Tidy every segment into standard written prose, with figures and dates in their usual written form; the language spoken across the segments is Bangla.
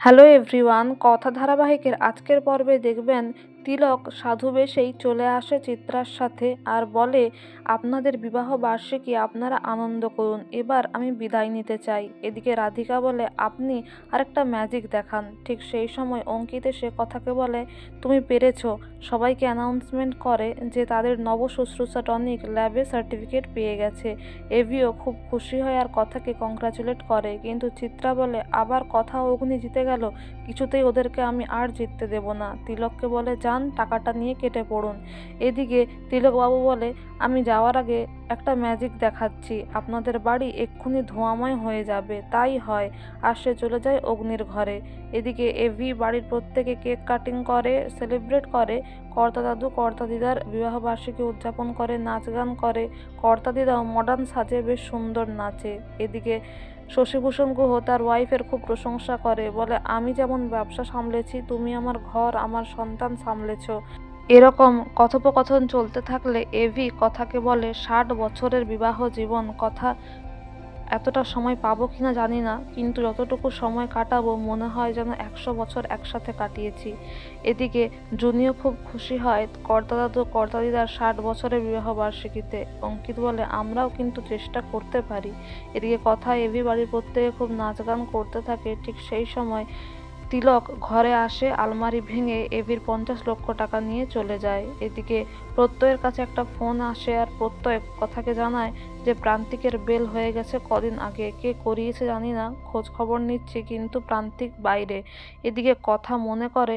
হ্যালো এভরিওয়ান, কথা ধারাবাহিকের আজকের পর্বে দেখবেন তিলক সাধু বেশেই চলে আসে চিত্রার সাথে আর বলে, আপনাদের বিবাহ বার্ষিকী আপনারা আনন্দ করুন, এবার আমি বিদায় নিতে চাই। এদিকে রাধিকা বলে, আপনি আরেকটা ম্যাজিক দেখান। ঠিক সেই সময় অঙ্কিত এসে কথাকে বলে, তুমি পেরেছো। সবাইকে অ্যানাউন্সমেন্ট করে যে তাদের নবশুশ্রূষা টনিক ল্যাবে সার্টিফিকেট পেয়ে গেছে। এভিও খুব খুশি হয় আর কথাকে কংগ্রাচুলেট করে, কিন্তু চিত্রা বলে, আবার কথা অগ্নি জিতে গেল, কিছুতেই ওদেরকে আমি আর জিততে দেব না। তিলককে বলে, যান টাকাটা নিয়ে কেটে পড়ুন। এদিকে তিলকবাবু বলে, আমি যাওয়ার আগে একটা ম্যাজিক দেখাচ্ছি, আপনাদের বাড়ি এক্ষুনি ধোঁয়াময় হয়ে যাবে। তাই হয়, আর সে চলে যায় অগ্নির ঘরে। এদিকে এভি বাড়ির প্রত্যেকে কেক কাটিং করে, সেলিব্রেট করে। কর্তা দাদু কর্তা দিদার বিবাহবার্ষিকী উদযাপন করে, নাচ গান করে। কর্তা দিদাও মডার্ন সাজে বেশ সুন্দর নাচে। এদিকে শশীভূষণ গুহ তার ওয়াইফের খুব প্রশংসা করে, বলে, আমি যেমন ব্যবসা সামলেছি, তুমি আমার ঘর আমার সন্তান সামলেছ। এরকম কথোপকথন চলতে থাকলে এভি কথাকে বলে, 60 বছরের বিবাহ জীবন, কথা এতটা সময় পাবো কিনা জানি না, কিন্তু যতটুকু সময় কাটাবো মনে হয় যেন 100 বছর একসাথে কাটিয়েছি। এদিকে জুনিও খুব খুশি হয় কর্তা দাদু কর্তা দিদার 60 বছরের বিবাহ বার্ষিকীতে। অঙ্কিত বলে, আমরাও কিন্তু চেষ্টা করতে পারি। এদিকে কথা এভি বাড়ির প্রত্যেকে খুব নাচ গান করতে থাকে। ঠিক সেই সময় তিলক ঘরে আসে, আলমারি ভেঙে এভির 50 লক্ষ টাকা নিয়ে চলে যায়। এদিকে প্রত্যয়ের কাছে একটা ফোন আসে আর প্রত্যয় কথাকে জানায় যে প্রান্তিকের বেল হয়ে গেছে কদিন আগে, কে করিয়েছে জানি না, খোঁজ খবর নিচ্ছি, কিন্তু প্রান্তিক বাইরে। এদিকে কথা মনে করে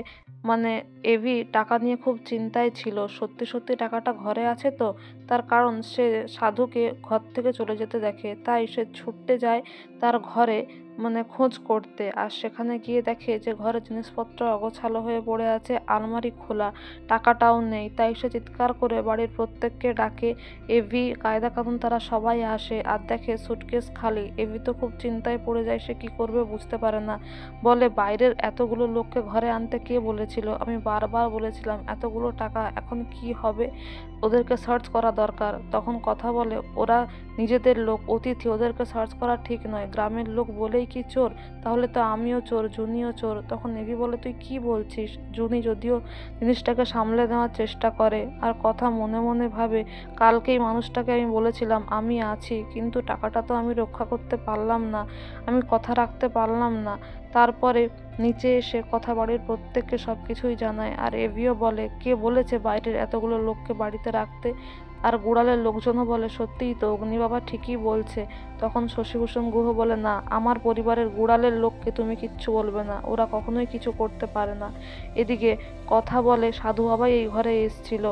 এভি টাকা নিয়ে খুব চিন্তায় ছিল, সত্যি সত্যি টাকাটা ঘরে আছে তো। তার কারণ সে সাধুকে ঘর থেকে চলে যেতে দেখে, তাই সে ছুটতে যায় তার ঘরে খোঁজ করতে। আর সেখানে গিয়ে দেখে যে ঘরের জিনিসপত্র অগোছালো হয়ে পড়ে আছে, আলমারি খোলা, টাকাটাও নেই। তাই সে চিৎকার করে বাড়ির প্রত্যেককে ডাকে। এভি, কায়দা কানুন তারা সবাই আসে আর দেখে সুটকেস খালি। এভি তো খুব চিন্তায় পড়ে যায়, সে কি করবে বুঝতে পারে না। বলে, বাইরের এতগুলো লোককে ঘরে আনতে কে বলেছিল? আমি বারবার বলেছিলাম এতগুলো টাকা, এখন কি হবে? ওদেরকে সার্চ করা দরকার। তখন কথা বলে, ওরা নিজেদের লোক, অতিথি, ওদেরকে সার্চ করা ঠিক নয়। গ্রামের লোক বলেই কি চোর? তাহলে তো আমিও চোর, জুনিও চোর। তখন এভি বলে, তুই কি বলছিস? জুনি যদিও জিনিসটাকে সামলে নেওয়ার চেষ্টা করে আর কথা মনে মনে ভাবে, কালকেই মানুষটাকে আমি বলেছিলাম আমি আছি, কিন্তু টাকাটা তো আমি রক্ষা করতে পারলাম না, আমি কথা রাখতে পারলাম না। তারপরে নিচে এসে কথা বাড়ির প্রত্যেককে সব কিছুই জানায়। আর এভিও বলে, কে বলেছে বাইরের এতগুলো লোককে বাড়িতে রাখতে? আর গুড়ালের লোকজনও বলে, সত্যিই তো, অগ্নি বাবা ঠিকই বলছে। তখন শশীভূষণ গুহ বলে, না, আমার পরিবারের গুড়ালের লোককে তুমি কিচ্ছু বলবে না, ওরা কখনোই কিছু করতে পারে না। এদিকে কথা বলে, সাধু বাবাই এই ঘরে এসেছিল,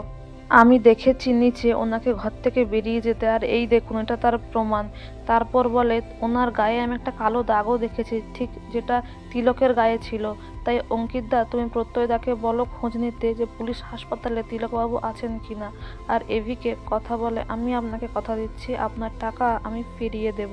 আমি দেখেছি নিচে ওনাকে ঘর থেকে বেরিয়ে যেতে, আর এই দেখুন, এটা তার প্রমাণ। তারপর বলে, ওনার গায়ে আমি একটা কালো দাগও দেখেছি, ঠিক যেটা তিলকের গায়ে ছিল। তাই অঙ্কিতদা, তুমি প্রত্যয়দাকে বলো খোঁজ নিতে যে পুলিশ হাসপাতালে তিলকবাবু আছেন কিনা। আর এভিকে কথা বলে, আমি আপনাকে কথা দিচ্ছি, আপনার টাকা আমি ফিরিয়ে দেব।